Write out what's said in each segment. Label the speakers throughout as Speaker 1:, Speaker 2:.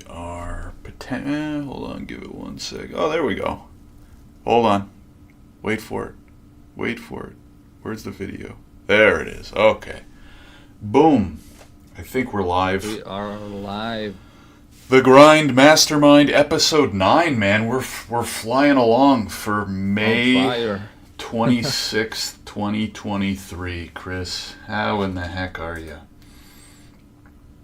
Speaker 1: Hold on, give it 1 sec. Oh, there we go. Hold on. Wait for it. Wait for it. Where's the video? There it is. Okay. Boom. I think we're live.
Speaker 2: We are live.
Speaker 1: The Grind Mastermind episode 9, man. We're flying along for May 26th, 2023. Chris, how in the heck are you?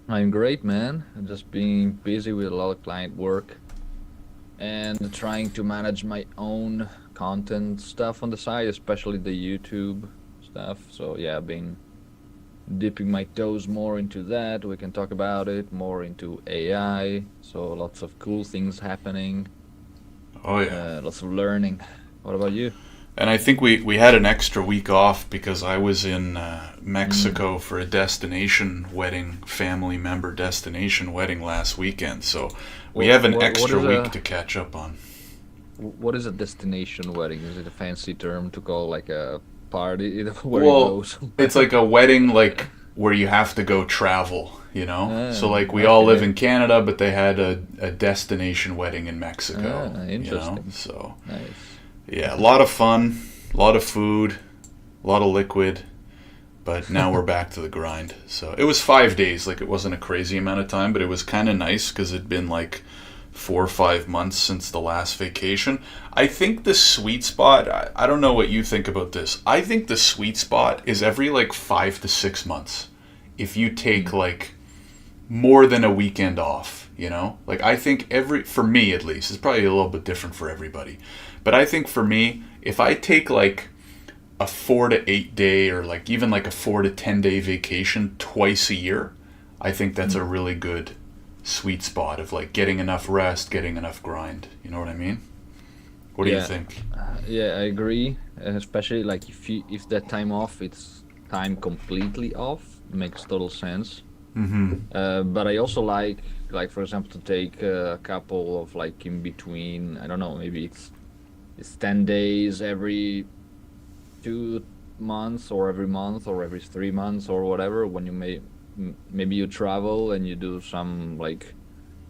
Speaker 2: I'm great, man. I'm just being busy with a lot of client work and trying to manage my own content stuff on the side, especially the YouTube stuff. So yeah, I've been dipping my toes more into that. We can talk about it, more into AI. So lots of cool things happening.
Speaker 1: Oh yeah.
Speaker 2: Lots of learning. What about you?
Speaker 1: And I think we had an extra week off because I was in Mexico for a destination wedding, family member destination wedding last weekend. So we have an extra week to catch up on.
Speaker 2: What is a destination wedding? Is it a fancy term to call like a party where you go?
Speaker 1: It's like a wedding, like where you have to go travel, you know? So like we all live in Canada, but they had a destination wedding in Mexico.
Speaker 2: Interesting.
Speaker 1: You know? So
Speaker 2: nice.
Speaker 1: Yeah, a lot of fun, a lot of food, a lot of liquid, but now we're back to the grind. So it was 5 days, like it wasn't a crazy amount of time, but it was kind of nice because it'd been like 4 or 5 months since the last vacation. I think the sweet spot, I don't know what you think about this. I think the sweet spot is every like 5 to 6 months. If you take like more than a weekend off, you know? Like I think for me at least, it's probably a little bit different for everybody. But I think for me, if I take like a 4 to 8 day or like even like a 4 to 10 day vacation twice a year, I think that's a really good sweet spot of like getting enough rest, getting enough grind. You know what I mean? What do you think?
Speaker 2: Yeah, I agree. Especially like if that time off, it's time completely off, makes total sense. But I also like for example, to take a couple of like in between. I don't know, maybe it's 10 days every 2 months or every month or every 3 months or whatever, when you maybe you travel and you do some like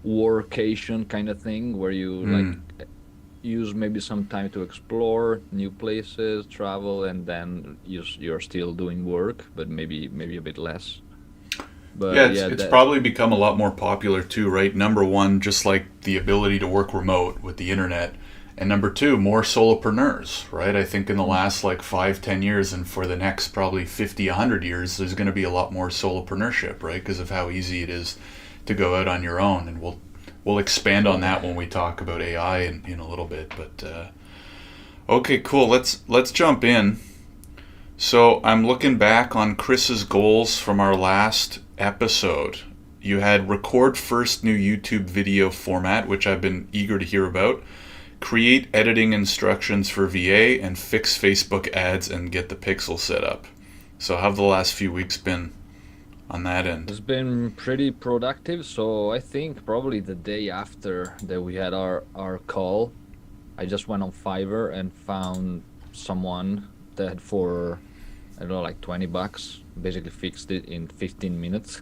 Speaker 2: workation kind of thing where you like use maybe some time to explore new places, travel, and then you're still doing work, but maybe a bit less. But
Speaker 1: it's probably become a lot more popular too, right? Number one, just like the ability to work remote with the internet. And number two, more solopreneurs, right? I think in the last like 5-10 years and for the next probably 50-100 years, there's going to be a lot more solopreneurship, right? Because of how easy it is to go out on your own. And we'll expand on that when we talk about AI in a little bit. But okay, cool. Let's jump in. So I'm looking back on Chris's goals from our last episode. You had record first new YouTube video format, which I've been eager to hear about. Create editing instructions for VA and fix Facebook ads and get the pixel set up. So how have the last few weeks been on that end?
Speaker 2: It's been pretty productive. So I think probably the day after that we had our call, I just went on Fiverr and found someone that for, I don't know, like $20 basically fixed it in 15 minutes.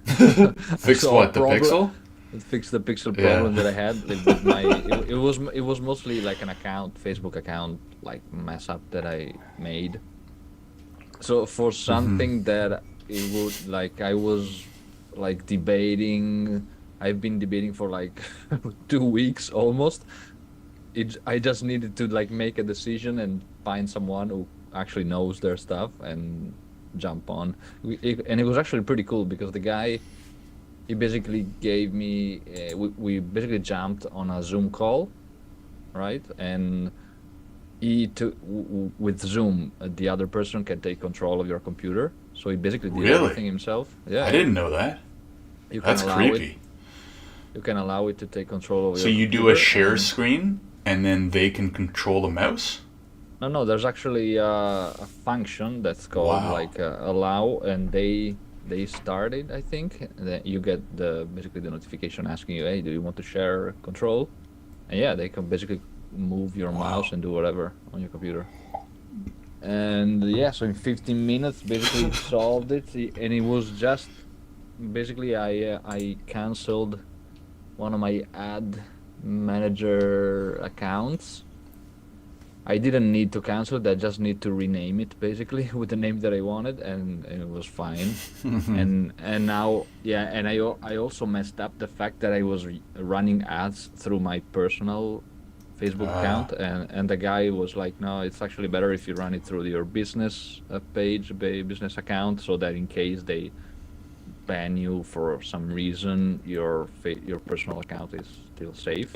Speaker 1: Fixed what, the pixel?
Speaker 2: It fixed the pixel problem that I had with my. It was mostly like an Facebook account, like mess up that I made. So for something that it would like, I was like debating. I've been debating for like 2 weeks almost. I just needed to like make a decision and find someone who actually knows their stuff and jump on. And it was actually pretty cool because the guy, he basically gave me, we basically jumped on a Zoom call, right? And he took, with Zoom, the other person can take control of your computer. So he basically did everything himself. Yeah,
Speaker 1: I didn't know that. That's creepy.
Speaker 2: You can allow it to take control of your computer.
Speaker 1: So you do a share screen and then they can control the mouse?
Speaker 2: No, there's actually a function that's called like allow, and they started, I think. Then you get basically the notification asking you, hey, do you want to share control? And yeah, they can basically move your mouse and do whatever on your computer. And yeah, so in 15 minutes basically solved it. And it was just basically I canceled one of my ad manager accounts. I didn't need to cancel it. I just need to rename it basically with the name that I wanted, and it was fine. And now, yeah, and I also messed up the fact that I was running ads through my personal Facebook account, and the guy was like, no, it's actually better if you run it through your business business account, so that in case they ban you for some reason, your personal account is still safe.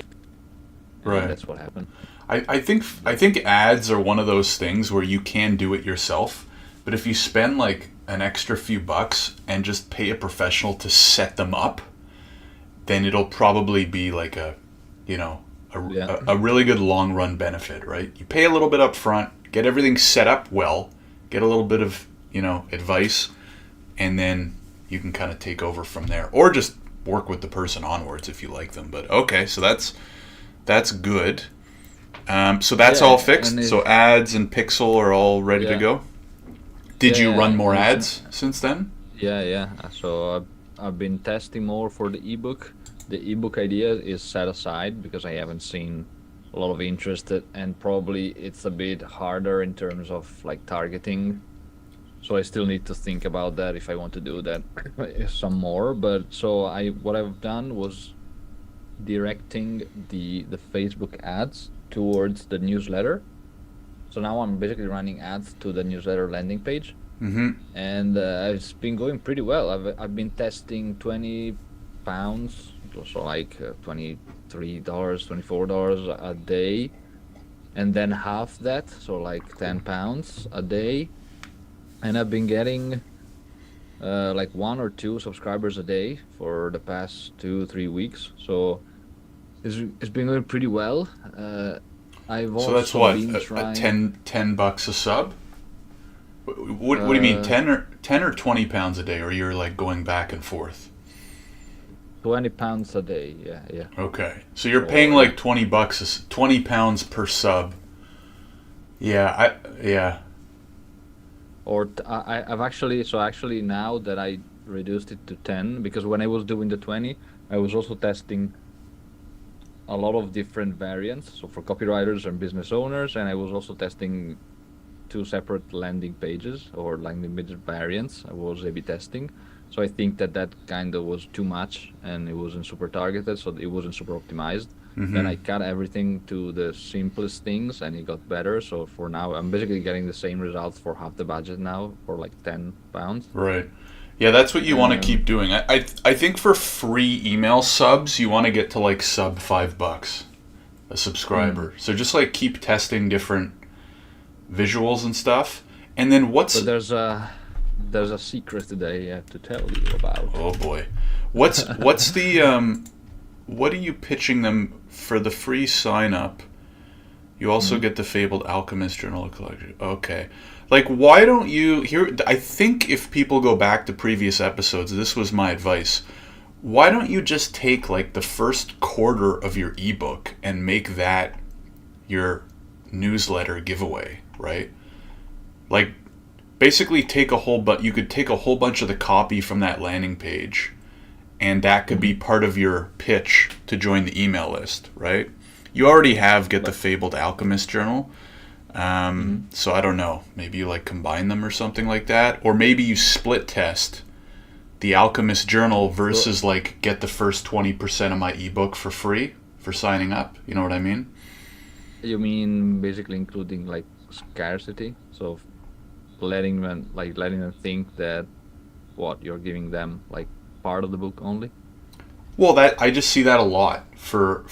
Speaker 2: And
Speaker 1: Right.
Speaker 2: that's what happened.
Speaker 1: I think ads are one of those things where you can do it yourself, but if you spend like an extra few bucks and just pay a professional to set them up, then it'll probably be like a, you know,
Speaker 2: Yeah.
Speaker 1: a really good long run benefit, right? You pay a little bit up front, get everything set up well, get a little bit of, advice, and then you can kind of take over from there, or just work with the person onwards if you like them. But okay, so that's good. So that's
Speaker 2: Yeah,
Speaker 1: all fixed.
Speaker 2: and
Speaker 1: So ads and Pixel are all ready to
Speaker 2: yeah,
Speaker 1: go. Did you
Speaker 2: yeah,
Speaker 1: run more
Speaker 2: and
Speaker 1: ads since then?
Speaker 2: yeah. So I've been testing more for the ebook. The ebook idea is set aside because I haven't seen a lot of interest, and probably it's a bit harder in terms of like targeting. So I still need to think about that if I want to do that some more. But so what I've done was directing the Facebook ads towards the newsletter. So now I'm basically running ads to the newsletter landing page,
Speaker 1: Mm-hmm.
Speaker 2: and it's been going pretty well. I've been testing £20, so like $23, $24 a day, and then half that, so like £10 a day, and I've been getting like 1 or 2 subscribers a day for the past 2-3 weeks. So it's been going pretty well. I've
Speaker 1: So that's
Speaker 2: also
Speaker 1: what,
Speaker 2: been
Speaker 1: a
Speaker 2: trying
Speaker 1: $10 a sub. What do you mean,
Speaker 2: uh,
Speaker 1: 10 or 20 pounds a day, or you're like going back and forth?
Speaker 2: £20 a day. Yeah.
Speaker 1: Okay, so you're paying
Speaker 2: Or
Speaker 1: like $20, 20 pounds per sub. Yeah.
Speaker 2: I've actually now that I reduced it to 10, because when I was doing the 20, I was also testing a lot of different variants, so for copywriters and business owners, and I was also testing 2 separate landing pages or landing page variants. I was A/B testing, so I think that kind of was too much, and it wasn't super targeted, so it wasn't super optimized. Then
Speaker 1: Mm-hmm.
Speaker 2: I cut everything to the simplest things, and it got better. So for now, I'm basically getting the same results for half the budget now, for like £10.
Speaker 1: Right. Yeah, that's what you want to keep
Speaker 2: Um,
Speaker 1: doing. I think for free email subs, you want to get to like sub $5 a
Speaker 2: mm.
Speaker 1: subscriber. So just like keep testing different visuals and stuff. And then
Speaker 2: But
Speaker 1: what's
Speaker 2: there's a secret that I have to tell you about.
Speaker 1: oh boy, what's the what are you pitching them for the free sign up? You also
Speaker 2: Mhm.
Speaker 1: get the Fabled Alchemist Journal Collection. Okay. Like, why don't you... Here, I think if people go back to previous episodes, this was my advice. Why don't you just take, like, the first quarter of your ebook and make that your newsletter giveaway, right? Like, basically take a whole... But you could take a whole bunch of the copy from that landing page, and that could be
Speaker 2: Mhm.
Speaker 1: part of your pitch to join the email list, right? You already have Get the
Speaker 2: But
Speaker 1: Fabled Alchemist Journal.
Speaker 2: mhm.
Speaker 1: So I don't know. Maybe you like combine them or something like that, or maybe you split test the Alchemist Journal
Speaker 2: So
Speaker 1: versus like get the first 20% of my ebook for free for signing up. You know what I mean?
Speaker 2: you mean basically including like scarcity? So letting them think that what you're giving them like part of the book only.
Speaker 1: Well, that I just see that a lot for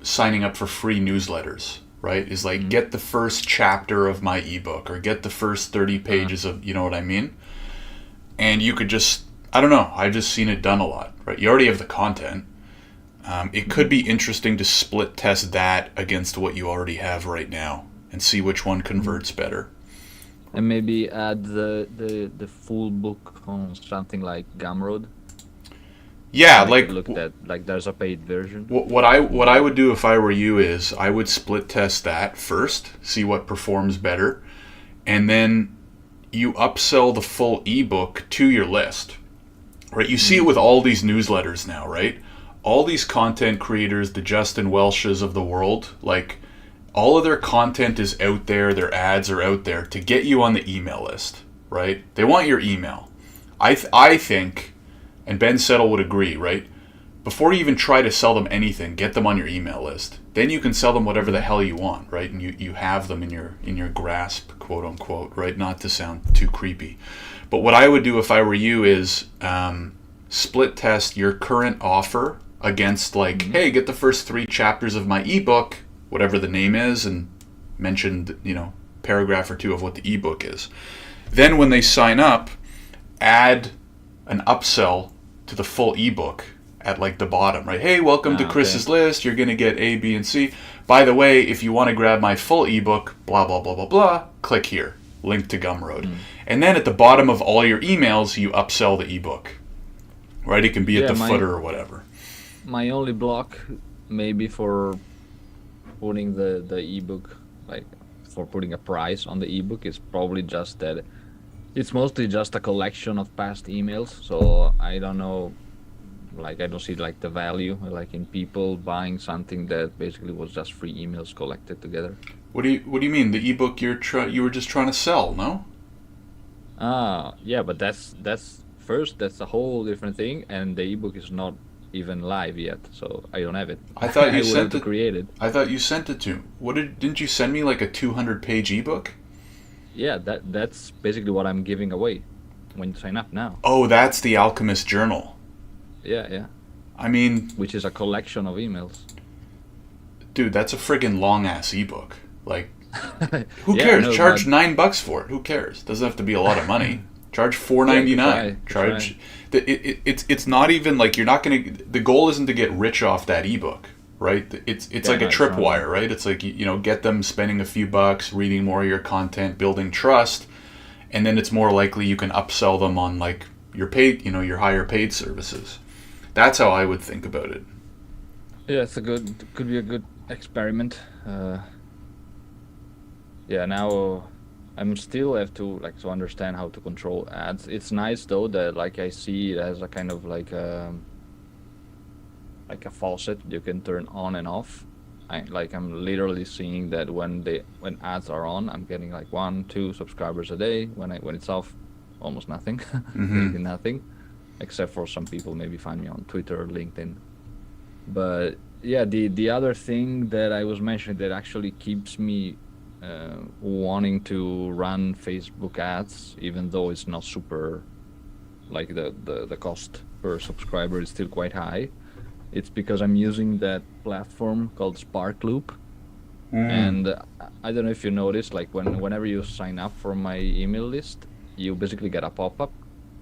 Speaker 1: signing up for free newsletters. Right? Is like
Speaker 2: Mhm.
Speaker 1: get the first chapter of my ebook or get the first 30
Speaker 2: Uh,
Speaker 1: pages of, you know what I mean? And you could just, I don't know, I've just seen it done a lot, right? You already have the content. It could
Speaker 2: mhm.
Speaker 1: be interesting to split test that against what you already have right now and see which one
Speaker 2: Mhm.
Speaker 1: converts better.
Speaker 2: And maybe add the full book on something like Gumroad to
Speaker 1: Yeah,
Speaker 2: make it
Speaker 1: like
Speaker 2: look that like there's a paid version.
Speaker 1: what I would do if I were you is I would split test that first, see what performs better, and then you upsell the full ebook to your list. Right? You see it
Speaker 2: Mm.
Speaker 1: with all these newsletters now, right? all these content creators, the Justin Welshes of the world, like all of their content is out there, their ads are out there to get you on the email list, right? They want your email. I think, and Ben Settle would agree, right? Before you even try to sell them anything, get them on your email list. Then you can sell them whatever the hell you want, right? And you have them in your grasp, quote unquote, right? Not to sound too creepy. But what I would do if I were you is split test your current offer against like, hey, get the first 3 chapters of my ebook, whatever the name is, and mention, paragraph or 2 of what the ebook is. Then when they sign up, add an upsell to the full ebook at like the bottom, right? Hey, welcome to Chris's list. You're going to get A, B, and C. By the way, if you want to grab my full ebook, blah, blah, blah, blah, blah, click here. Link to Gumroad. And then at the bottom of all your emails, you upsell the ebook, right? It can be at the footer or whatever.
Speaker 2: My only block maybe for putting the ebook, like for putting a price on the ebook, is probably just that it's mostly just a collection of past emails. So I don't know, like I don't see like the value like in people buying something that basically was just free emails collected together.
Speaker 1: What do you mean? The ebook you were just trying to sell, no?
Speaker 2: Yeah, but that's a whole different thing, and the ebook is not even live yet, so I don't have it.
Speaker 1: I thought you sent
Speaker 2: it. Created.
Speaker 1: I thought you sent it to. Didn't you send me like a 200-page ebook?
Speaker 2: Yeah, that's basically what I'm giving away when you sign up now.
Speaker 1: Oh, that's the Alchemist Journal.
Speaker 2: Yeah.
Speaker 1: I mean,
Speaker 2: which is a collection of emails.
Speaker 1: Dude, that's a friggin' long ass ebook. Like, who cares? No, charge $9 for it. Who cares? Doesn't have to be a lot of money. Charge $4.99. Charge. It's not even like you're not gonna. The goal isn't to get rich off that ebook, right? It's like a tripwire, right? It's like get them spending a few bucks, reading more of your content, building trust, and then it's more likely you can upsell them on like your paid, your higher paid services. That's how I would think about it.
Speaker 2: Yeah, could be a good experiment. Now I'm still have to understand how to control ads. It's nice though that like I see it as a kind of like a faucet you can turn on and off. I'm literally seeing that when ads are on, I'm getting like 1-2 subscribers a day. When it's off, almost nothing. Maybe nothing, except for some people maybe find me on Twitter or LinkedIn. But yeah, the other thing that I was mentioning that actually keeps me wanting to run Facebook ads, even though it's not super, like the cost per subscriber is still quite high. It's because I'm using that platform called Sparkloop. And I don't know if you noticed, like whenever you sign up for my email list, you basically get a pop-up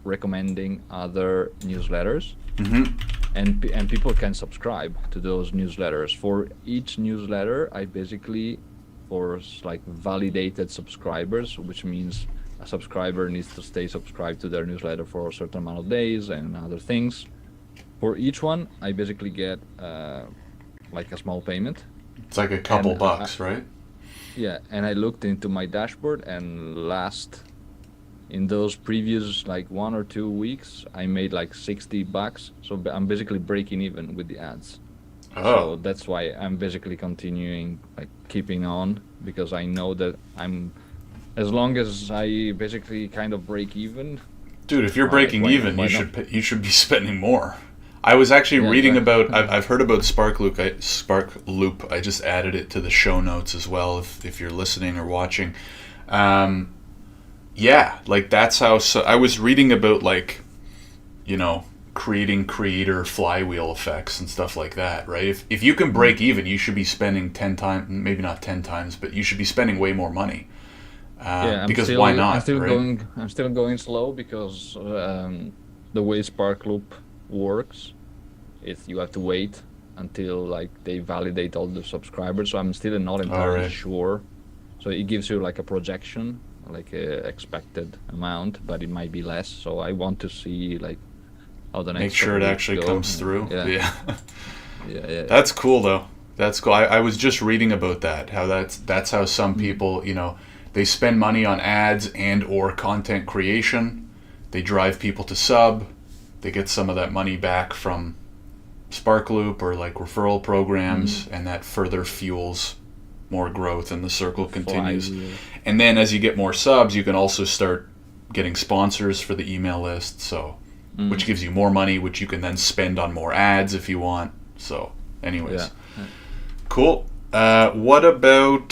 Speaker 2: recommending other newsletters. And people can subscribe to those newsletters. For each newsletter, I basically, for like validated subscribers, which means a subscriber needs to stay subscribed to their newsletter for a certain amount of days and other things. For each one, I basically get like a small payment.
Speaker 1: It's like a couple bucks, right?
Speaker 2: Yeah, and I looked into my dashboard, and in those previous like 1 or 2 weeks, I made like $60. So I'm basically breaking even with the ads.
Speaker 1: Oh.
Speaker 2: So that's why I'm basically continuing, like keeping on, because I know that as long as I basically kind of break even.
Speaker 1: Dude, if you're breaking even, you should be spending more. I was actually reading about. I've heard about Sparkloop. I just added it to the show notes as well. If you're listening or watching, like that's how. So I was reading about like, creating creator flywheel effects and stuff like that, right? If you can break even, you should be spending 10 times, maybe not 10 times, but you should be spending way more money. Because why not?
Speaker 2: I'm still going slow because the way Sparkloop works is you have to wait until like they validate all the subscribers. So I'm still not entirely sure. So it gives you like a projection, like a expected amount, but it might be less. So I want to see like how the next.
Speaker 1: Make sure it actually comes through.
Speaker 2: Yeah.
Speaker 1: That's cool though. That's cool. I was just reading about that. How that's how some people, they spend money on ads and or content creation. They drive people to sub. They get some of that money back from Sparkloop or like referral programs, and that further fuels more growth and the circle continues. And then as you get more subs, you can also start getting sponsors for the email list, so which gives you more money, which you can then spend on more ads if you want. So anyways, cool. What about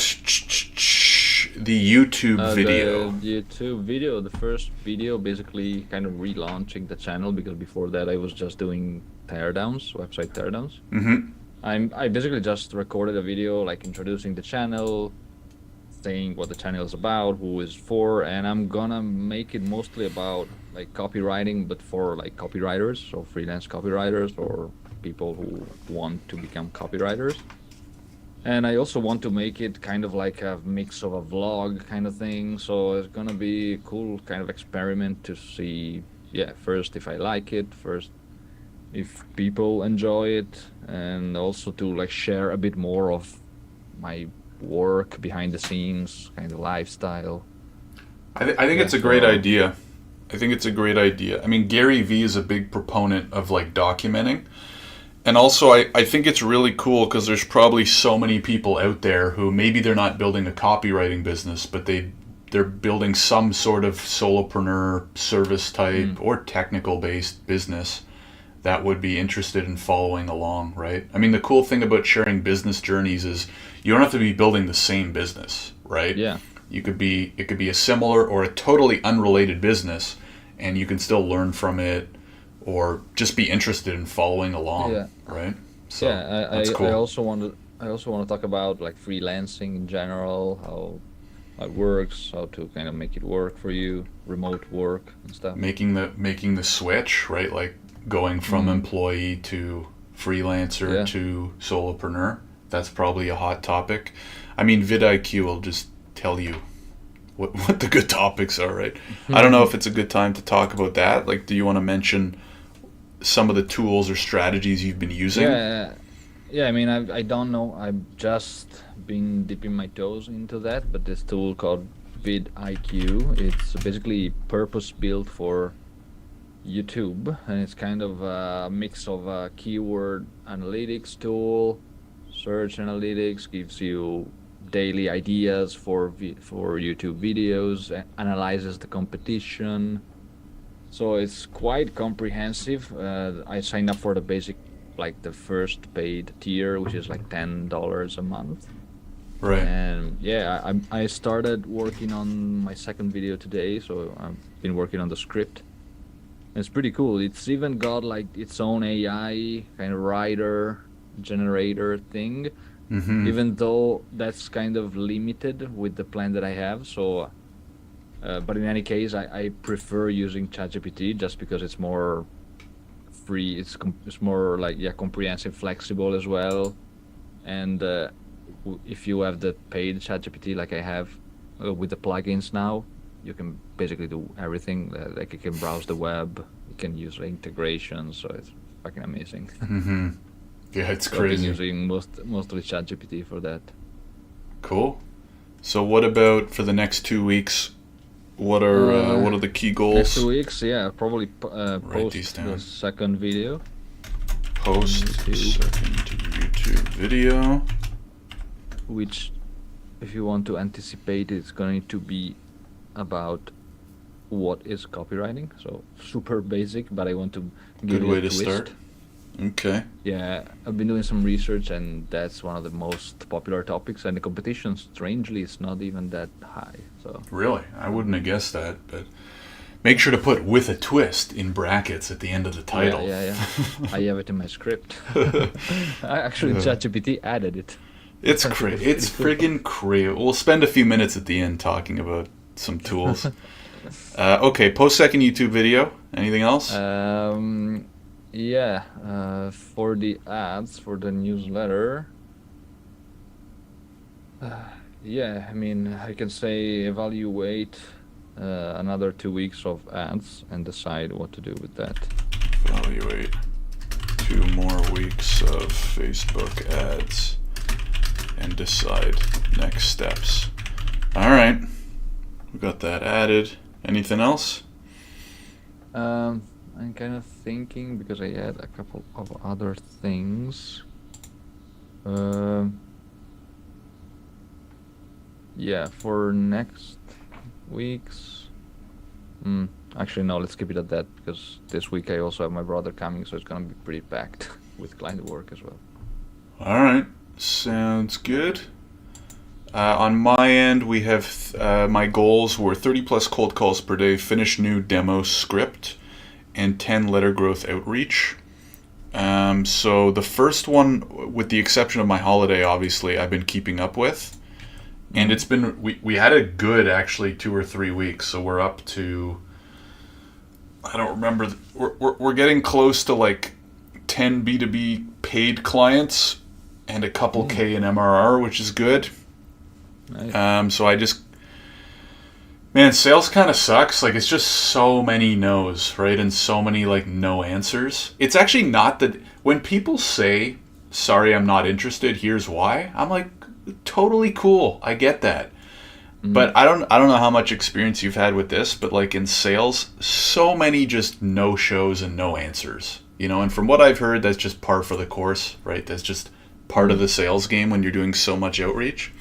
Speaker 1: the YouTube video?
Speaker 2: The YouTube video, the first video, basically kind of relaunching the channel, because before that I was just doing teardowns, website teardowns. I basically just recorded a video like introducing the channel, saying what the channel is about, who is for, and I'm gonna make it mostly about like copywriting, but for like copywriters, so freelance copywriters or people who want to become copywriters. And I also want to make it kind of like a mix of a vlog kind of thing, so it's gonna be a cool kind of experiment to see, first if I like it, first if people enjoy it, and also to like share a bit more of my work behind the scenes, kind of lifestyle.
Speaker 1: I think it's a great idea. I think it's a great idea. I mean, Gary Vee is a big proponent of like documenting. And also, I think it's really cool because there's probably so many people out there who maybe they're not building a copywriting business, but they're building some sort of solopreneur service type or technical based business that would be interested in following along, right? I mean, the cool thing about sharing business journeys is you don't have to be building the same business, right?
Speaker 2: Yeah.
Speaker 1: It could be a similar or a totally unrelated business, and you can still learn from it or just be interested in following along, right? So that's cool.
Speaker 2: I also want to talk about like freelancing in general, how it works, how to kind of make it work for you, remote work and stuff.
Speaker 1: Making the switch, right? Like going from employee to freelancer to solopreneur. That's probably a hot topic. I mean, VidIQ will just tell you what the good topics are, right? I don't know if it's a good time to talk about that. Like, do you want to mention some of the tools or strategies you've been using?
Speaker 2: Yeah. I mean, I don't know. I've just been dipping my toes into that, but this tool called VidIQ, it's basically purpose-built for YouTube, and it's kind of a mix of a keyword analytics tool, search analytics, gives you daily ideas for YouTube videos, analyzes the competition. So it's quite comprehensive. I signed up for the basic, like the first paid tier, which is like $10 a month.
Speaker 1: Right.
Speaker 2: And I started working on my second video today, so I've been working on the script. It's pretty cool. It's even got like its own AI kind of writer generator thing, even though that's kind of limited with the plan that I have. So, but in any case, I prefer using ChatGPT just because it's more free. It's more like comprehensive, flexible as well. And if you have the paid ChatGPT like I have with the plugins now, you can basically do everything. Like you can browse the web, you can use integrations, so it's fucking amazing.
Speaker 1: Yeah, it's crazy.
Speaker 2: I've been using mostly ChatGPT for that.
Speaker 1: Cool. So what about for the next 2 weeks? What are the key goals?
Speaker 2: Next 2 weeks, probably post the second video.
Speaker 1: Post the second YouTube video.
Speaker 2: Which, if you want to anticipate, it's going to be about what is copywriting. So super basic, but I want to give
Speaker 1: Good
Speaker 2: it
Speaker 1: way
Speaker 2: a
Speaker 1: to
Speaker 2: twist.
Speaker 1: start. Okay.
Speaker 2: Yeah, I've been doing some research, and that's one of the most popular topics, and the competition, strangely, is not even that high. So
Speaker 1: Really? I wouldn't have guessed that, but make sure to put "with a twist" in brackets at the end of the title.
Speaker 2: Yeah. I have it in my script. Actually, ChatGPT added it.
Speaker 1: It's crazy. It's friggin' crazy. We'll spend a few minutes at the end talking about some tools. Okay, post second YouTube video. Anything else?
Speaker 2: For the ads for the newsletter. I mean, I can say evaluate another 2 weeks of ads and decide what to do with that.
Speaker 1: Evaluate 2 more weeks of Facebook ads and decide next steps. All right, we got that added. Anything else?
Speaker 2: I'm kind of thinking because I had a couple of other things. Yeah, for next week's. Actually, no, let's keep it at that because this week I also have my brother coming, so it's gonna be pretty packed with client work as well.
Speaker 1: All right, sounds good. On my end, we have my goals were 30 plus cold calls per day, finish new demo script, and 10 letter growth outreach. So the first one, with the exception of my holiday, obviously, I've been keeping up with. And it's been, we had a good, actually, 2 or 3 weeks. So we're up to, I don't remember, we're getting close to like 10 B2B paid clients and a couple K in MRR, which is good.
Speaker 2: Nice.
Speaker 1: So I just, man, sales kind of sucks. Like, it's just so many no's, right? And so many, like, no answers. It's actually not that, when people say, sorry, I'm not interested, here's why, I'm like, totally cool. I get that. But I don't know how much experience you've had with this, but like in sales, so many just no shows and no answers, you know, and from what I've heard, that's just par for the course, right? That's just part of the sales game when you're doing so much outreach.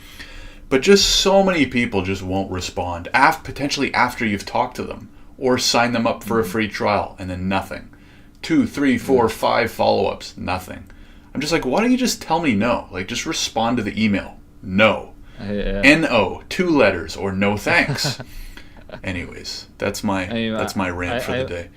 Speaker 1: But just so many people just won't respond, potentially after you've talked to them, or sign them up for a free trial, and then nothing. 2, 3, 4, 5 follow-ups, nothing. I'm just like, why don't you just tell me no? Like, just respond to the email. No.
Speaker 2: Yeah.
Speaker 1: N-O, 2 letters, or no thanks. Anyways, that's my rant for the day.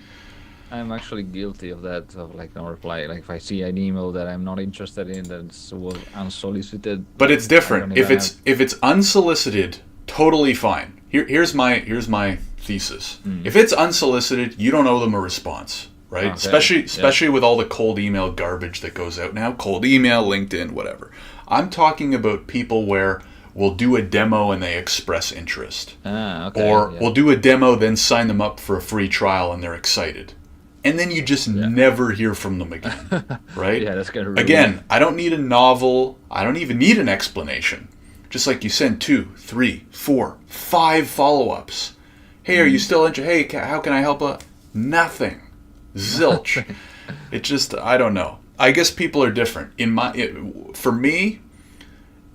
Speaker 2: I'm actually guilty of that, of like no reply. Like if I see an email that I'm not interested in that was unsolicited.
Speaker 1: But it's different. If it's unsolicited, totally fine. Here's my thesis. If it's unsolicited, you don't owe them a response, right?
Speaker 2: Okay.
Speaker 1: Especially with all the cold email garbage that goes out now. Cold email, LinkedIn, whatever. I'm talking about people where we'll do a demo and they express interest. Or we'll do a demo, then sign them up for a free trial and they're excited. And then you just never hear from them again, right?
Speaker 2: Yeah, that's gonna ruin
Speaker 1: Again, I don't need a novel. I don't even need an explanation. Just like you send 2, 3, 4, 5 follow-ups. Hey, are you still interested? Hey, how can I help? Nothing. Zilch. It just, I don't know. I guess people are different. For me,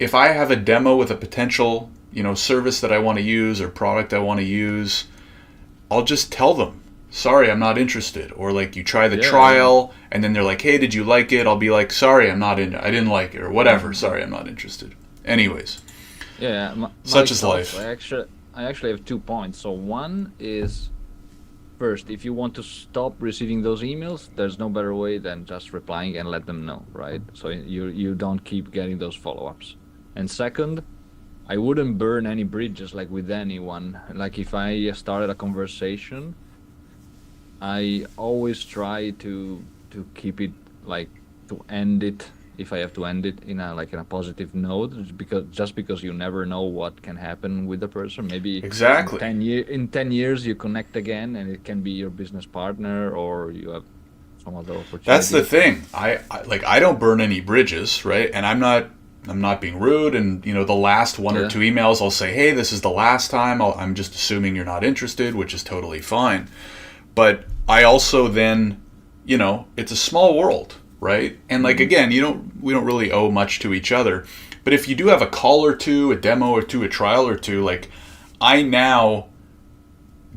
Speaker 1: if I have a demo with a potential, service that I want to use or product I want to use, I'll just tell them, sorry, I'm not interested. Or like you try the trial and then they're like, hey, did you like it? I'll be like, sorry, I didn't like it, or whatever. Sorry, I'm not interested. Anyways.
Speaker 2: Yeah.
Speaker 1: Such is life.
Speaker 2: I actually have 2 points. So one is, first, if you want to stop receiving those emails, there's no better way than just replying and let them know, right? So you don't keep getting those follow-ups. And second, I wouldn't burn any bridges like with anyone. Like if I started a conversation, I always try to keep it, like, to end it, if I have to end it in a positive note, because you never know what can happen with the person. Maybe
Speaker 1: exactly
Speaker 2: in 10 years you connect again and it can be your business partner, or you have some other opportunity.
Speaker 1: That's the thing. I don't burn any bridges, right? And I'm not being rude, and the last 1 or 2 emails I'll say, hey, this is the last time. I'm just assuming you're not interested, which is totally fine. But I also then, it's a small world, right? And like, again, we don't really owe much to each other. But if you do have a call or 2, a demo or 2, a trial or 2, like, I now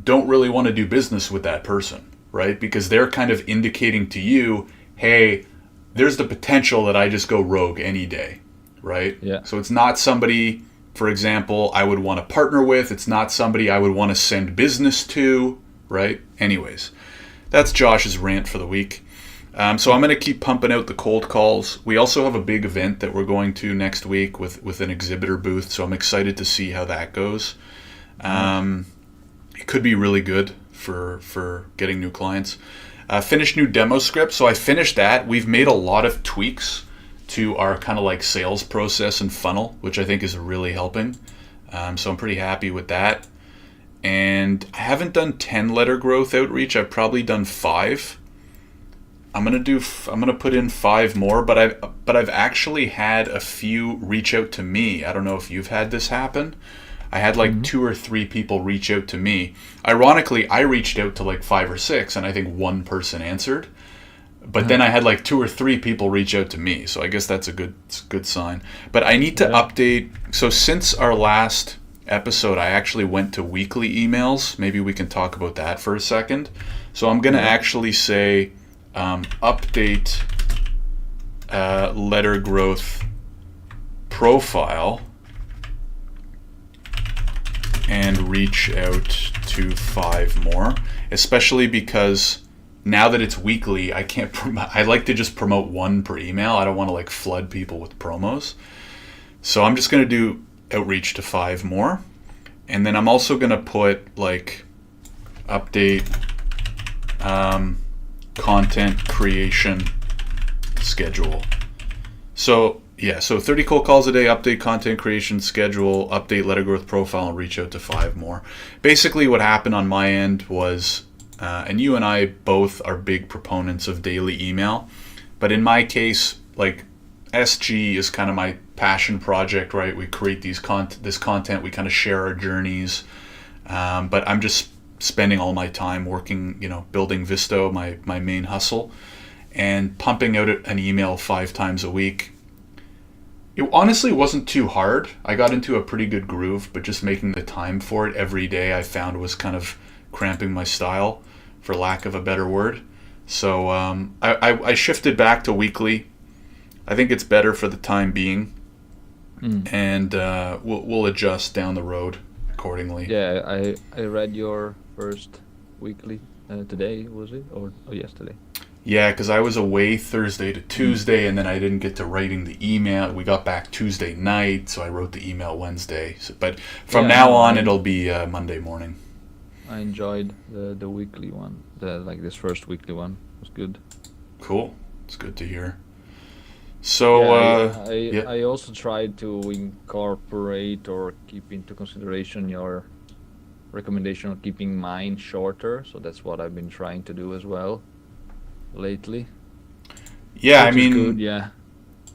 Speaker 1: don't really want to do business with that person, right? Because they're kind of indicating to you, hey, there's the potential that I just go rogue any day, right?
Speaker 2: Yeah.
Speaker 1: So it's not somebody, for example, I would want to partner with. It's not somebody I would want to send business to, right? Anyways, that's Josh's rant for the week. So I'm going to keep pumping out the cold calls. We also have a big event that we're going to next week with an exhibitor booth, so I'm excited to see how that goes. It could be really good for getting new clients. Finished new demo script. So I finished that. We've made a lot of tweaks to our kind of like sales process and funnel, which I think is really helping. So I'm pretty happy with that. And I haven't done 10 letter growth outreach. I've probably done 5. I'm gonna put in 5 more, but I've actually had a few reach out to me. I don't know if you've had this happen. I had like 2 or 3 people reach out to me. Ironically, I reached out to like 5 or 6, and I think 1 person answered. But then I had like 2 or 3 people reach out to me, so I guess that's a good sign. But I need to update. So since our last episode, I actually went to weekly emails. Maybe we can talk about that for a second. So I'm going to actually say update letter growth profile and reach out to 5 more, especially because now that it's weekly, I can't I like to just promote 1 per email. I don't want to like flood people with promos. So I'm just going to do outreach to 5 more. And then I'm also going to put like update content creation schedule. So yeah, so 30 cold calls a day, update content creation schedule, update letter growth profile, and reach out to 5 more. Basically what happened on my end was, and you and I both are big proponents of daily email, but in my case, like SG is kind of my passion project, right? We create this content, we kind of share our journeys, but I'm just spending all my time working, building Visto, my main hustle, and pumping out an email 5 times a week. It honestly wasn't too hard. I got into a pretty good groove, but just making the time for it every day I found was kind of cramping my style, for lack of a better word. So I shifted back to weekly. I think it's better for the time being, and we'll adjust down the road accordingly.
Speaker 2: Yeah, I read your first weekly today, was it, or yesterday?
Speaker 1: Yeah, because I was away Thursday to Tuesday, and then I didn't get to writing the email. We got back Tuesday night, so I wrote the email Wednesday. But from now on, it'll be Monday morning.
Speaker 2: I enjoyed the weekly one. This first weekly one was good.
Speaker 1: Cool. It's good to hear. So
Speaker 2: I also tried to incorporate or keep into consideration your recommendation of keeping mine shorter. So that's what I've been trying to do as well lately.
Speaker 1: Yeah, I mean,
Speaker 2: good, yeah.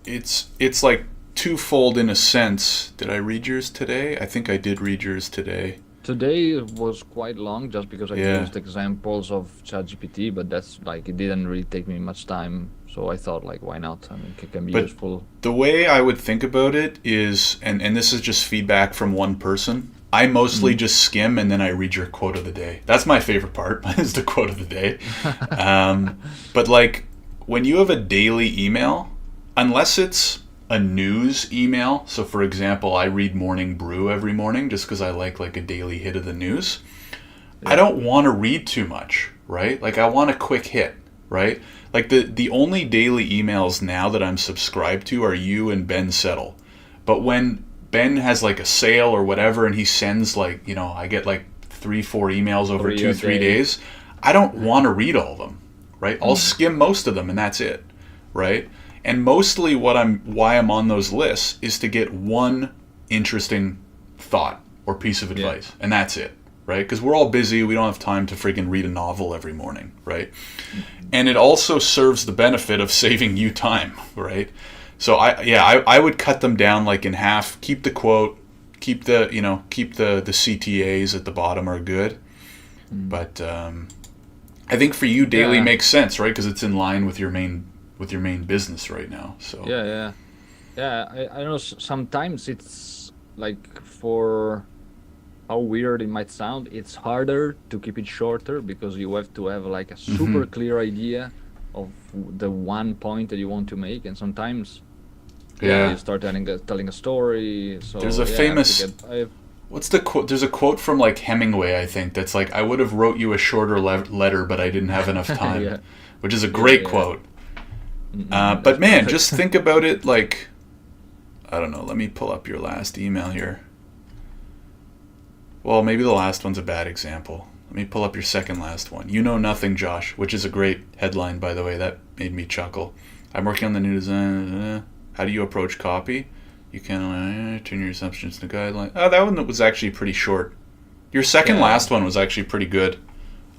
Speaker 1: It's like twofold in a sense. Did I read yours today? I think I did read yours today.
Speaker 2: Today was quite long just because I used examples of ChatGPT, but that's like, it didn't really take me much time. So I thought, like, why not? I mean, it can be useful.
Speaker 1: The way I would think about it is, and this is just feedback from one person, I mostly just skim and then I read your quote of the day. That's my favorite part, is the quote of the day. But like, when you have a daily email, unless it's a news email, so for example, I read Morning Brew every morning just because I like a daily hit of the news. I don't want to read too much, right? Like, I want a quick hit, right? Like, the only daily emails now that I'm subscribed to are you and Ben Settle. But when Ben has like a sale or whatever, and he sends like, I get like 3-4 emails over 2-3 days, I don't want to read all of them, right? I'll skim most of them and that's it, right? And mostly why I'm on those lists is to get one interesting thought or piece of advice, and that's it, right? Because we're all busy, we don't have time to freaking read a novel every morning, right? And it also serves the benefit of saving you time, right? So I would cut them down like in half. Keep the quote, keep the CTAs at the bottom are good, but I think for you daily makes sense, right? Because it's in line with your main business right now. So
Speaker 2: I know sometimes it's like, for how weird it might sound, it's harder to keep it shorter because you have to have like a super clear idea of the one point that you want to make, and sometimes you start telling a story. So
Speaker 1: there's a famous what's the quote? There's a quote from like Hemingway, I think, that's like, I would have wrote you a shorter letter, but I didn't have enough time, which is a great quote. But man, just think about it like, I don't know, let me pull up your last email here. Well, maybe the last one's a bad example. Let me pull up your second last one. You know nothing, Josh, which is a great headline, by the way. That made me chuckle. I'm working on the new design. How do you approach copy? You can turn your assumptions into guideline. Oh, that one was actually pretty short. Your second last one was actually pretty good.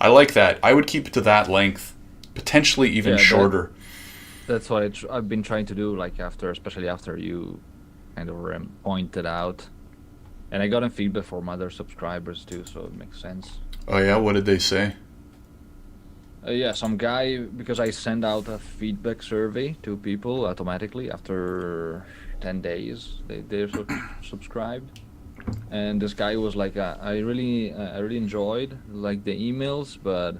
Speaker 1: I like that. I would keep it to that length, potentially even shorter.
Speaker 2: That's what I've been trying to do, like especially after you kind of pointed out And I got feedback from other subscribers too, so it makes sense.
Speaker 1: Oh yeah, what did they say?
Speaker 2: Yeah, some guy, because I send out a feedback survey to people automatically after 10 days, they're subscribed. And this guy was like, I really enjoyed like the emails, but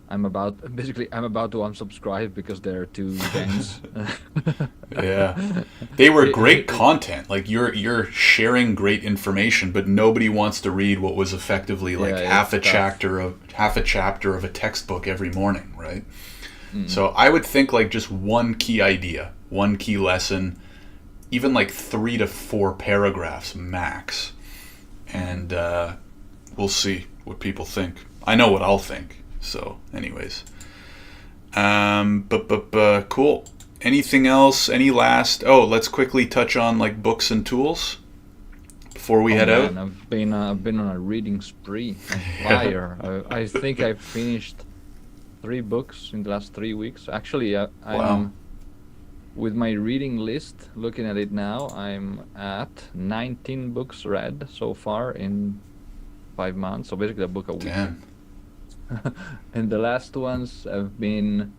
Speaker 2: I'm about to unsubscribe because they're too dense.
Speaker 1: Yeah, they were great content. Like you're sharing great information, but nobody wants to read what was effectively like half a chapter of a textbook every morning, right? Mm-hmm. So I would think like just one key idea, one key lesson, even like 3 to 4 paragraphs max, and we'll see what people think. I know what I'll think. So, anyways, but cool. Anything else? Any last? Oh, let's quickly touch on like books and tools before we head out.
Speaker 2: I've been on a reading spree on fire. I think I finished 3 books in the last 3 weeks. Actually, I'm with my reading list. Looking at it now, I'm at 19 books read so far in 5 months. So basically, a book a week.
Speaker 1: Damn.
Speaker 2: And the last ones have been,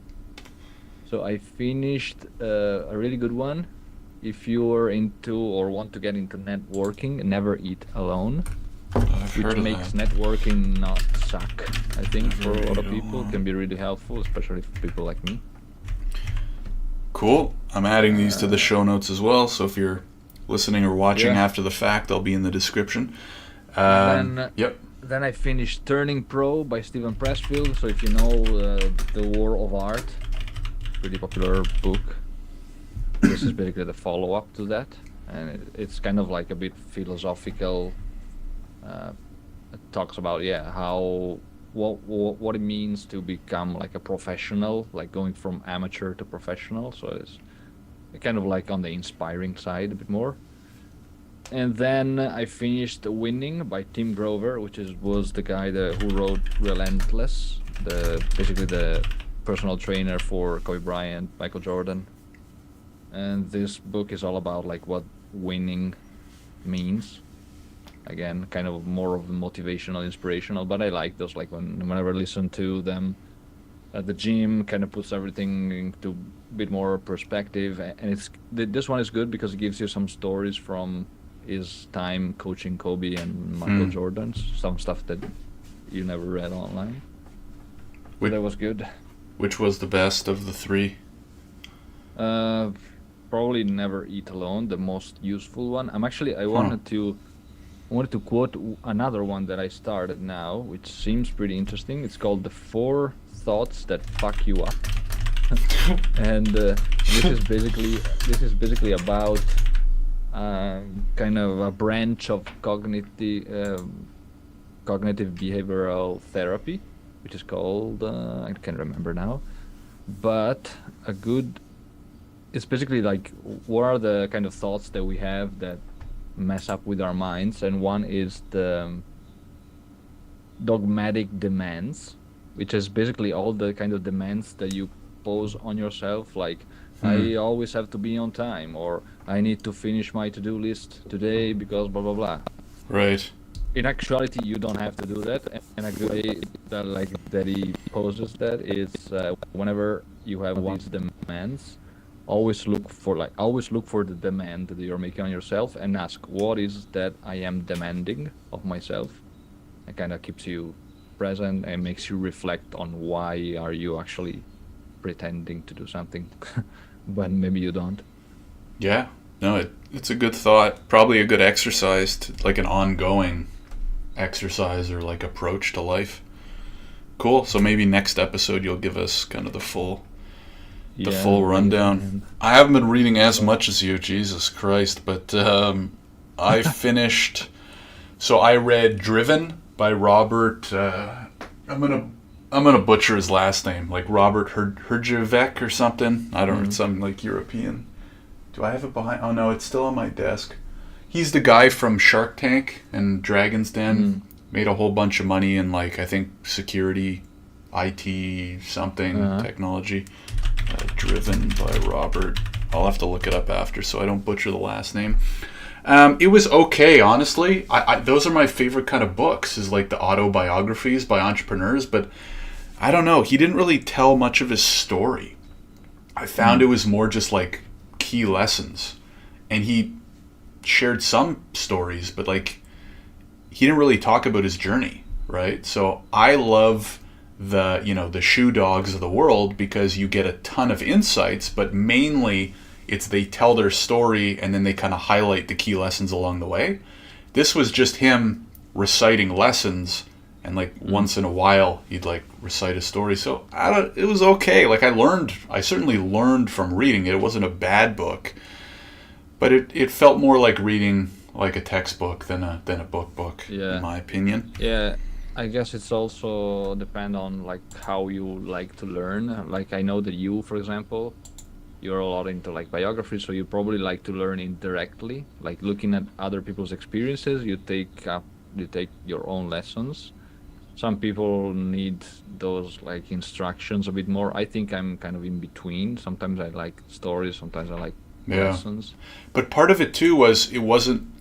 Speaker 2: so I finished a really good one. If you're into or want to get into networking, Never Eat Alone, which makes networking not suck. I think for a lot of people it can be really helpful, especially for people like me.
Speaker 1: Cool. I'm adding these to the show notes as well, so if you're listening or watching after the fact, they'll be in the description. Yep.
Speaker 2: Then I finished Turning Pro by Steven Pressfield. So if you know The War of Art, pretty popular book. This is basically the follow-up to that, and it's kind of like a bit philosophical. It talks about how what it means to become like a professional, like going from amateur to professional. So it's kind of like on the inspiring side a bit more. And then I finished Winning by Tim Grover, which was the guy who wrote Relentless, basically the personal trainer for Kobe Bryant, Michael Jordan. And this book is all about like what winning means. Again, kind of more of motivational, inspirational, but I like those. Like whenever I listen to them at the gym, kind of puts everything into a bit more perspective. And this one is good because it gives you some stories from his time coaching Kobe and Michael Jordan, some stuff that you never read online. That was good.
Speaker 1: Which was the best of the 3?
Speaker 2: Probably Never Eat Alone, the most useful one. I wanted to quote another one that I started now, which seems pretty interesting. It's called The 4 Thoughts That Fuck You Up. And this is basically about kind of a branch of cognitive behavioral therapy, which is called I can't remember now, but it's basically like what are the kind of thoughts that we have that mess up with our minds, and one is the dogmatic demands, which is basically all the kind of demands that you pose on yourself, like I always have to be on time, or I need to finish my to-do list today because blah blah blah.
Speaker 1: Right.
Speaker 2: In actuality, you don't have to do that, and a good way that he poses that is whenever you have these demands, always look for the demand that you're making on yourself and ask, what is that I am demanding of myself? It kind of keeps you present and makes you reflect on why are you actually pretending to do something but maybe you don't.
Speaker 1: Yeah, no, it's a good thought, probably a good exercise, like an ongoing exercise or like approach to life. Cool. So maybe next episode you'll give us kind of the full rundown. I haven't been reading as much as you, Jesus Christ, but I finished. So I read Driven by Robert. I'm gonna butcher his last name, like Robert Herjavec or something. I don't know, it's something like European. Do I have it behind? Oh no, it's still on my desk. He's the guy from Shark Tank and Dragon's Den. Made a whole bunch of money in like I think security, IT, something technology. Driven by Robert. I'll have to look it up after so I don't butcher the last name. It was okay, honestly. Those are my favorite kind of books, is like the autobiographies by entrepreneurs, but I don't know. He didn't really tell much of his story. I found it was more just like key lessons. And he shared some stories, but like he didn't really talk about his journey, right? So I love the shoe dogs of the world because you get a ton of insights, but mainly it's they tell their story and then they kind of highlight the key lessons along the way. This was just him reciting lessons, and like once in a while he'd like recite a story. So it was okay. Like I certainly learned from reading it. It wasn't a bad book, but it felt more like reading like a textbook than a book, in my opinion.
Speaker 2: Yeah, I guess it's also depend on like how you like to learn. Like I know that you, for example, you're a lot into like biography, so you probably like to learn indirectly, like looking at other people's experiences. You take your own lessons. Some people need those like instructions a bit more. I think I'm kind of in between. Sometimes I like stories, sometimes I like lessons.
Speaker 1: But part of it too was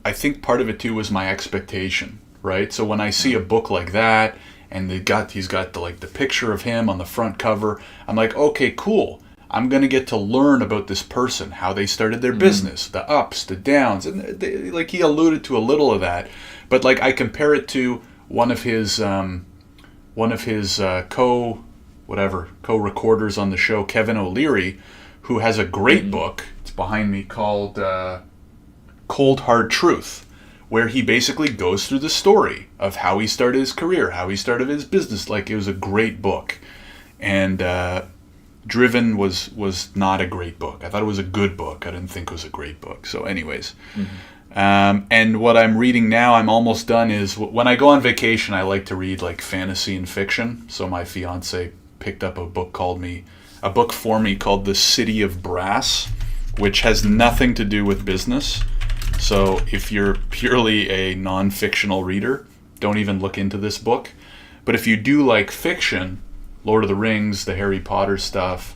Speaker 1: I think part of it too was my expectation, right? So when I see a book like that and he's got the picture of him on the front cover, I'm like, okay, cool. I'm going to get to learn about this person, how they started their business, the ups, the downs. And like he alluded to a little of that. But like I compare it to one of his co-recorders on the show, Kevin O'Leary, who has a great book. It's behind me, called Cold Hard Truth, where he basically goes through the story of how he started his career, how he started his business. Like, it was a great book. And Driven was not a great book. I thought it was a good book. I didn't think it was a great book. So anyways, and what I'm reading now, I'm almost done, is when I go on vacation, I like to read like fantasy and fiction. So my fiance picked up a book for me called The City of Brass, which has nothing to do with business. So if you're purely a non-fictional reader, don't even look into this book. But if you do like fiction, Lord of the Rings, the Harry Potter stuff,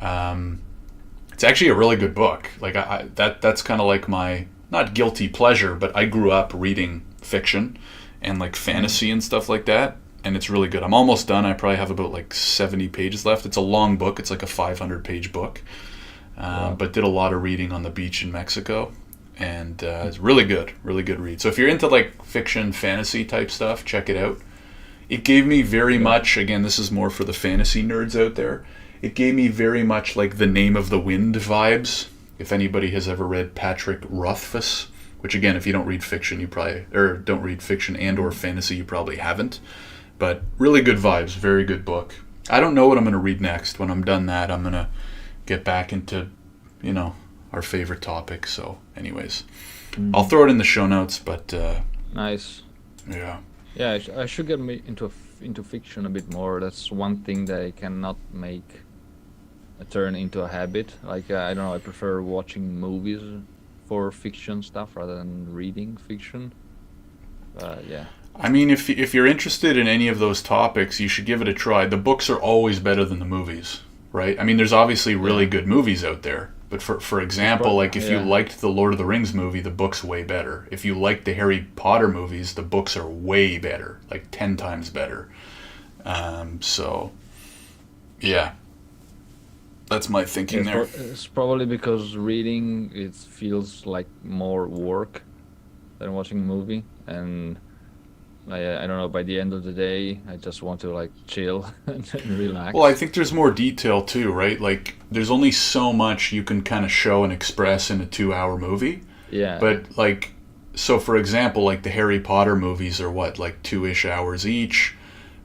Speaker 1: it's actually a really good book. Like that's kind of like my, not guilty pleasure, but I grew up reading fiction and like fantasy and stuff like that, and it's really good. I'm almost done. I probably have about like 70 pages left. It's a long book. It's like a 500-page book, but did a lot of reading on the beach in Mexico, and it's really good read. So if you're into like fiction, fantasy type stuff, check it out. It gave me very much, again, this is more for the fantasy nerds out there, it gave me very much like The Name of the Wind vibes. If anybody has ever read Patrick Rothfuss, which again, if you don't read fiction, don't read fiction and or fantasy, you probably haven't. But really good vibes, very good book. I don't know what I'm going to read next. When I'm done that, I'm going to get back into, our favorite topic. So anyways, I'll throw it in the show notes, but...
Speaker 2: Nice.
Speaker 1: Yeah.
Speaker 2: Yeah, I should get into fiction a bit more. That's one thing that I cannot make turn into a habit. Like I don't know, I prefer watching movies for fiction stuff rather than reading fiction. Yeah.
Speaker 1: I mean, if you're interested in any of those topics, you should give it a try. The books are always better than the movies, right? I mean, there's obviously really good movies out there. But for example, like if you liked the Lord of the Rings movie, the book's way better. If you liked the Harry Potter movies, the books are way better, like 10 times better. So, yeah, that's my thinking there.
Speaker 2: It's probably because reading, it feels like more work than watching a movie. And I don't know, by the end of the day, I just want to like chill and relax.
Speaker 1: Well, I think there's more detail too, right? Like there's only so much you can kind of show and express in a 2-hour movie.
Speaker 2: Yeah.
Speaker 1: But like, so for example, like the Harry Potter movies are what, like 2-ish hours each.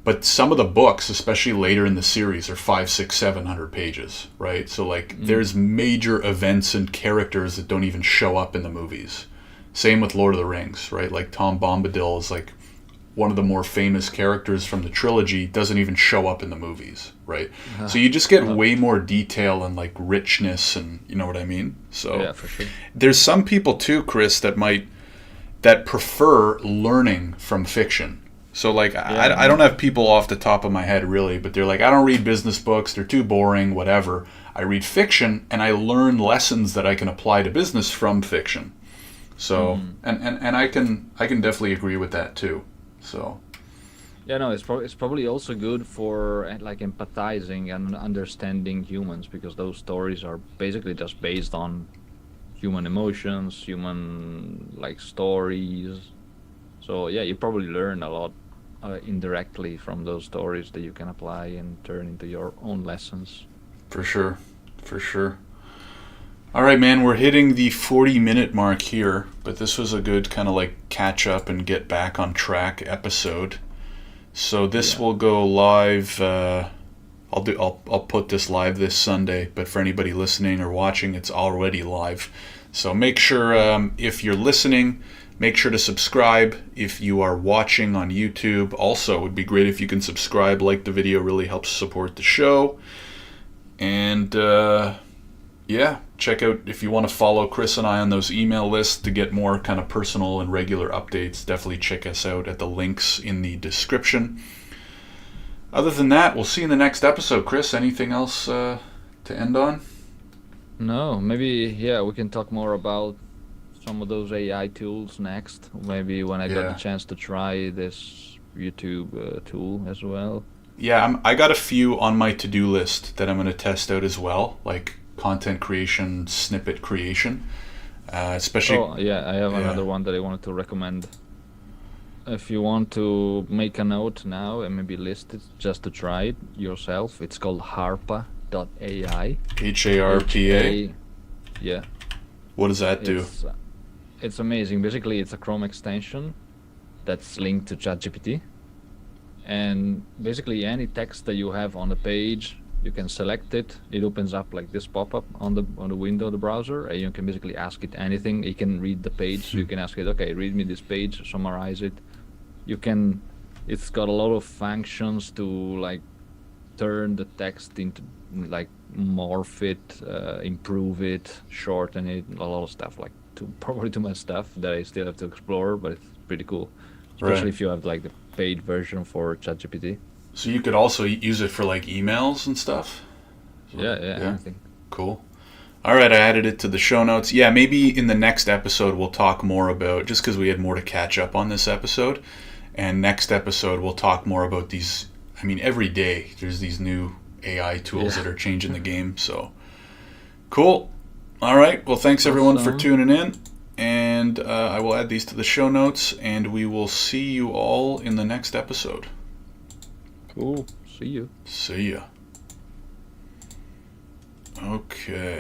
Speaker 1: But some of the books, especially later in the series, are 500, 600, 700 pages, right? So like there's major events and characters that don't even show up in the movies. Same with Lord of the Rings, right? Like Tom Bombadil is like one of the more famous characters from the trilogy, doesn't even show up in the movies, right? So you just get way more detail and like richness, and you know what I mean? So
Speaker 2: yeah, for sure.
Speaker 1: There's some people too, Chris, that prefer learning from fiction. So like I don't have people off the top of my head really, but they're like, I don't read business books, they're too boring, whatever. I read fiction and I learn lessons that I can apply to business from fiction. So, and I can definitely agree with that too. So,
Speaker 2: Yeah, no, it's probably also good for like empathizing and understanding humans, because those stories are basically just based on human emotions, human like stories. So yeah, you probably learn a lot indirectly from those stories that you can apply and turn into your own lessons.
Speaker 1: for sure, for sure. All right, man, we're hitting the 40-minute mark here, but this was a good kind of like catch up and get back on track episode. So this will go live. I'll put this live this Sunday, but for anybody listening or watching, it's already live. So make sure, if you're listening, make sure to subscribe. If you are watching on YouTube, also it would be great if you can subscribe, like the video, really helps support the show. And yeah, check out if you want to follow Chris and I on those email lists to get more kind of personal and regular updates. Definitely check us out at the links in the description. Other than that, we'll see you in the next episode. Chris, anything else to end on?
Speaker 2: No, maybe, yeah, we can talk more about some of those AI tools next. Maybe when I got the chance to try this YouTube tool as well.
Speaker 1: Yeah, I got a few on my to-do list that I'm going to test out as well, like content creation, snippet creation, especially.
Speaker 2: Oh yeah, I have another one that I wanted to recommend. If you want to make a note now and maybe list it just to try it yourself, it's called Harpa.ai.
Speaker 1: Harpa.
Speaker 2: Yeah.
Speaker 1: What does that do?
Speaker 2: It's amazing. Basically, it's a Chrome extension that's linked to ChatGPT. And basically, any text that you have on the page, you can select it. It opens up like this pop-up on the window of the browser, and you can basically ask it anything. It can read the page, so you can ask it, okay, read me this page, summarize it. It's got a lot of functions to like turn the text into like morph it, improve it, shorten it, a lot of stuff, like probably too much stuff that I still have to explore, but it's pretty cool, especially if you have like the paid version for ChatGPT.
Speaker 1: So you could also use it for like emails and stuff?
Speaker 2: Yeah, anything.
Speaker 1: Cool. All right, I added it to the show notes. Yeah, maybe in the next episode we'll talk more about, just because we had more to catch up on this episode, and next episode we'll talk more about these. I mean, every day there's these new AI tools that are changing the game, so cool. All right, well, thanks everyone for tuning in, and I will add these to the show notes, and we will see you all in the next episode.
Speaker 2: Cool. See you.
Speaker 1: See ya. Okay.